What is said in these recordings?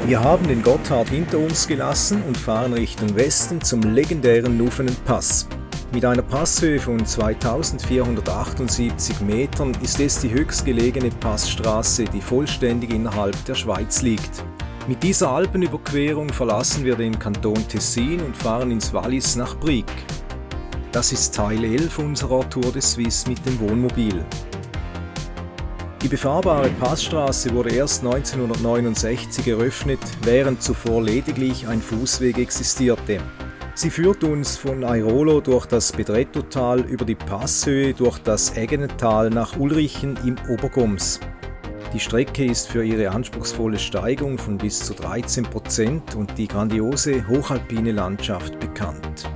Wir haben den Gotthard hinter uns gelassen und fahren Richtung Westen zum legendären Nufenen-Pass. Mit einer Passhöhe von 2478 Metern ist es die höchstgelegene Passstraße, die vollständig innerhalb der Schweiz liegt. Mit dieser Alpenüberquerung verlassen wir den Kanton Tessin und fahren ins Wallis nach Brig. Das ist Teil 11 unserer Tour de Suisse mit dem Wohnmobil. Die befahrbare Passstraße wurde erst 1969 eröffnet, während zuvor lediglich ein Fußweg existierte. Sie führt uns von Airolo durch das Bedrettotal über die Passhöhe durch das Eggenetal nach Ulrichen im Obergoms. Die Strecke ist für ihre anspruchsvolle Steigung von bis zu 13% und die grandiose hochalpine Landschaft bekannt.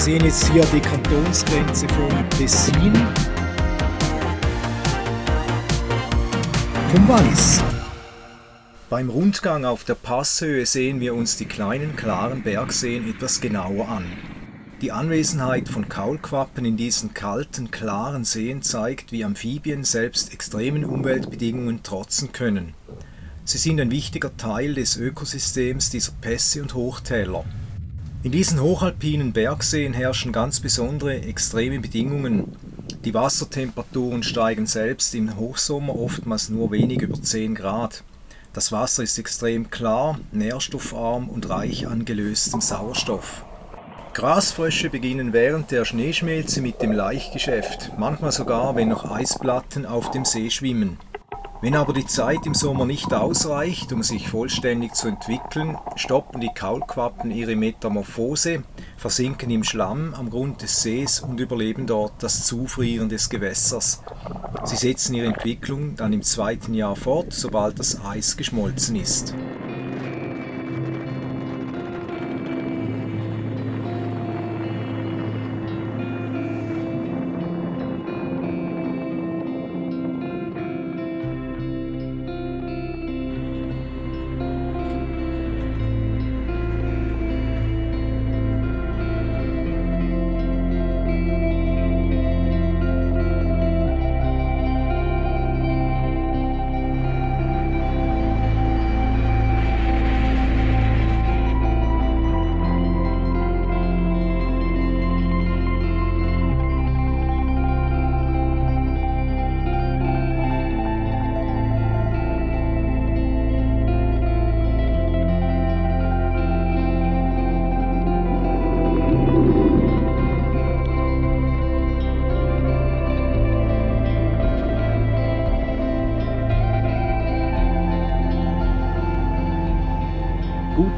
Wir sehen jetzt hier die Kantonsgrenze von Tessin, vom Wallis. Beim Rundgang auf der Passhöhe sehen wir uns die kleinen, klaren Bergseen etwas genauer an. Die Anwesenheit von Kaulquappen in diesen kalten, klaren Seen zeigt, wie Amphibien selbst extremen Umweltbedingungen trotzen können. Sie sind ein wichtiger Teil des Ökosystems dieser Pässe und Hochtäler. In diesen hochalpinen Bergseen herrschen ganz besondere, extreme Bedingungen. Die Wassertemperaturen steigen selbst im Hochsommer oftmals nur wenig über 10 Grad. Das Wasser ist extrem klar, nährstoffarm und reich an gelöstem Sauerstoff. Grasfrösche beginnen während der Schneeschmelze mit dem Laichgeschäft, manchmal sogar, wenn noch Eisplatten auf dem See schwimmen. Wenn aber die Zeit im Sommer nicht ausreicht, um sich vollständig zu entwickeln, stoppen die Kaulquappen ihre Metamorphose, versinken im Schlamm am Grund des Sees und überleben dort das Zufrieren des Gewässers. Sie setzen ihre Entwicklung dann im 2. Jahr fort, sobald das Eis geschmolzen ist.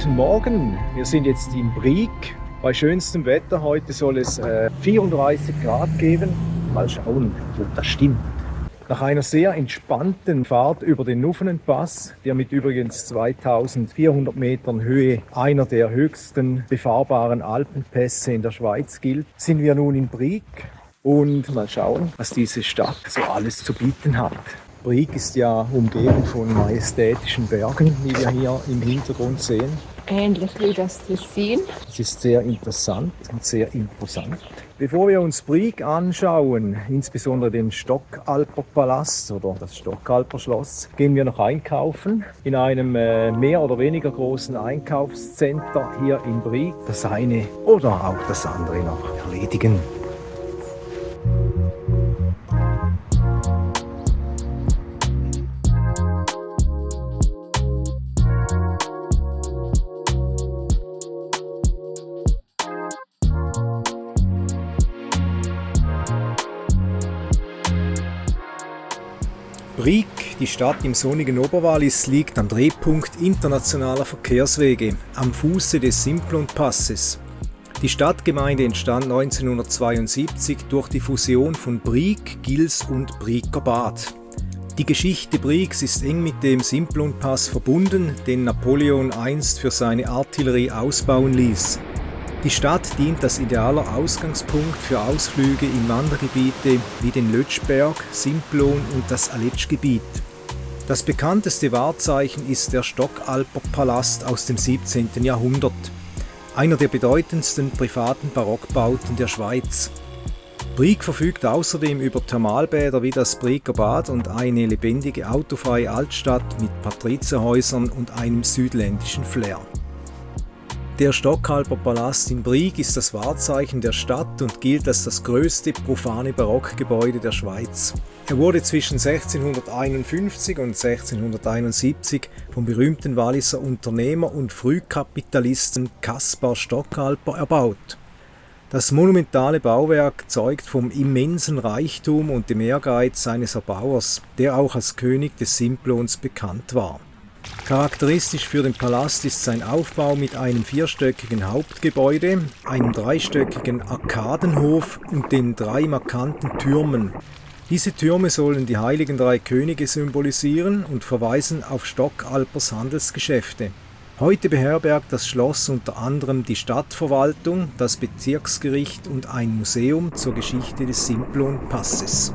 Guten Morgen, wir sind jetzt in Brig. Bei schönstem Wetter heute soll es 34 Grad geben. Mal schauen, ob das stimmt. Nach einer sehr entspannten Fahrt über den Nufenen-Pass, der mit übrigens 2400 Metern Höhe einer der höchsten befahrbaren Alpenpässe in der Schweiz gilt, sind wir nun in Brig und mal schauen, was diese Stadt so alles zu bieten hat. Brig ist ja umgeben von majestätischen Bergen, wie wir hier im Hintergrund sehen. ähnlich wie das Tessin. Es ist sehr interessant und sehr imposant. Bevor wir uns Brig anschauen, insbesondere den Stockalper Palast oder das Stockalper Schloss, gehen wir noch einkaufen in einem mehr oder weniger großen Einkaufscenter hier in Brig. Das eine oder auch das andere noch erledigen. Brig, die Stadt im sonnigen Oberwallis, liegt am Drehpunkt internationaler Verkehrswege, am Fuße des Simplon-Passes. Die Stadtgemeinde entstand 1972 durch die Fusion von Brig, Gils und Briger Bad. Die Geschichte Brigs ist eng mit dem Simplon-Pass verbunden, den Napoleon einst für seine Artillerie ausbauen ließ. Die Stadt dient als idealer Ausgangspunkt für Ausflüge in Wandergebiete wie den Lötschberg, Simplon und das Aletschgebiet. Das bekannteste Wahrzeichen ist der Stockalper Palast aus dem 17. Jahrhundert, einer der bedeutendsten privaten Barockbauten der Schweiz. Brig verfügt außerdem über Thermalbäder wie das Briger Bad und eine lebendige autofreie Altstadt mit Patrizierhäusern und einem südländischen Flair. Der Stockalper Palast in Brig ist das Wahrzeichen der Stadt und gilt als das größte profane Barockgebäude der Schweiz. Er wurde zwischen 1651 und 1671 vom berühmten Walliser Unternehmer und Frühkapitalisten Caspar Stockalper erbaut. Das monumentale Bauwerk zeugt vom immensen Reichtum und dem Ehrgeiz seines Erbauers, der auch als König des Simplons bekannt war. Charakteristisch für den Palast ist sein Aufbau mit einem vierstöckigen Hauptgebäude, einem dreistöckigen Arkadenhof und den 3 markanten Türmen. Diese Türme sollen die heiligen 3 Könige symbolisieren und verweisen auf Stockalpers Handelsgeschäfte. Heute beherbergt das Schloss unter anderem die Stadtverwaltung, das Bezirksgericht und ein Museum zur Geschichte des Simplon-Passes.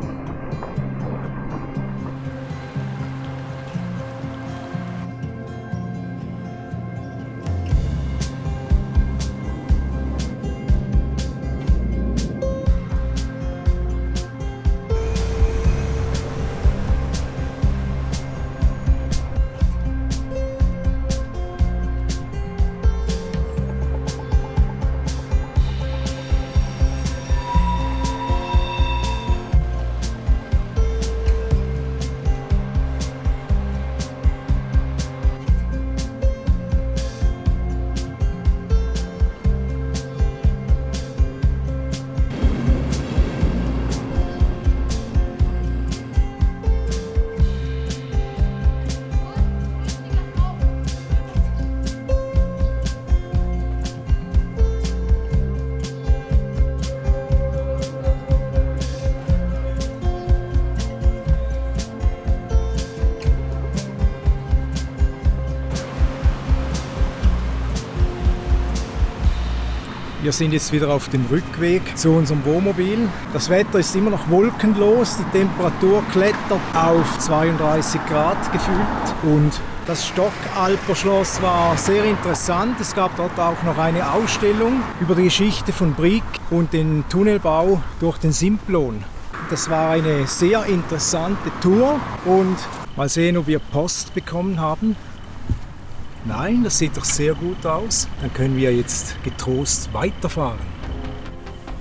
Wir sind jetzt wieder auf dem Rückweg zu unserem Wohnmobil. Das Wetter ist immer noch wolkenlos, die Temperatur klettert auf 32 Grad gefühlt. Und das Stockalper Schloss war sehr interessant. Es gab dort auch noch eine Ausstellung über die Geschichte von Brig und den Tunnelbau durch den Simplon. Das war eine sehr interessante Tour und mal sehen, ob wir Post bekommen haben. Nein, das sieht doch sehr gut aus. Dann können wir jetzt getrost weiterfahren.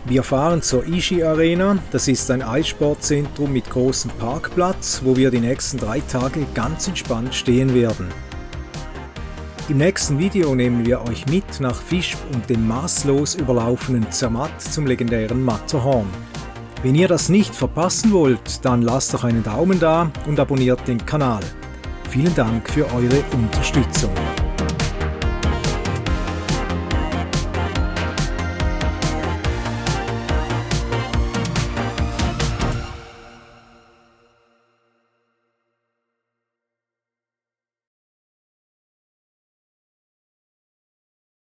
Wir fahren zur Ishi Arena. Das ist ein Eissportzentrum mit großem Parkplatz, wo wir die nächsten 3 Tage ganz entspannt stehen werden. Im nächsten Video nehmen wir euch mit nach Visp und dem maßlos überlaufenen Zermatt zum legendären Matterhorn. Wenn ihr das nicht verpassen wollt, dann lasst doch einen Daumen da und abonniert den Kanal. Vielen Dank für eure Unterstützung.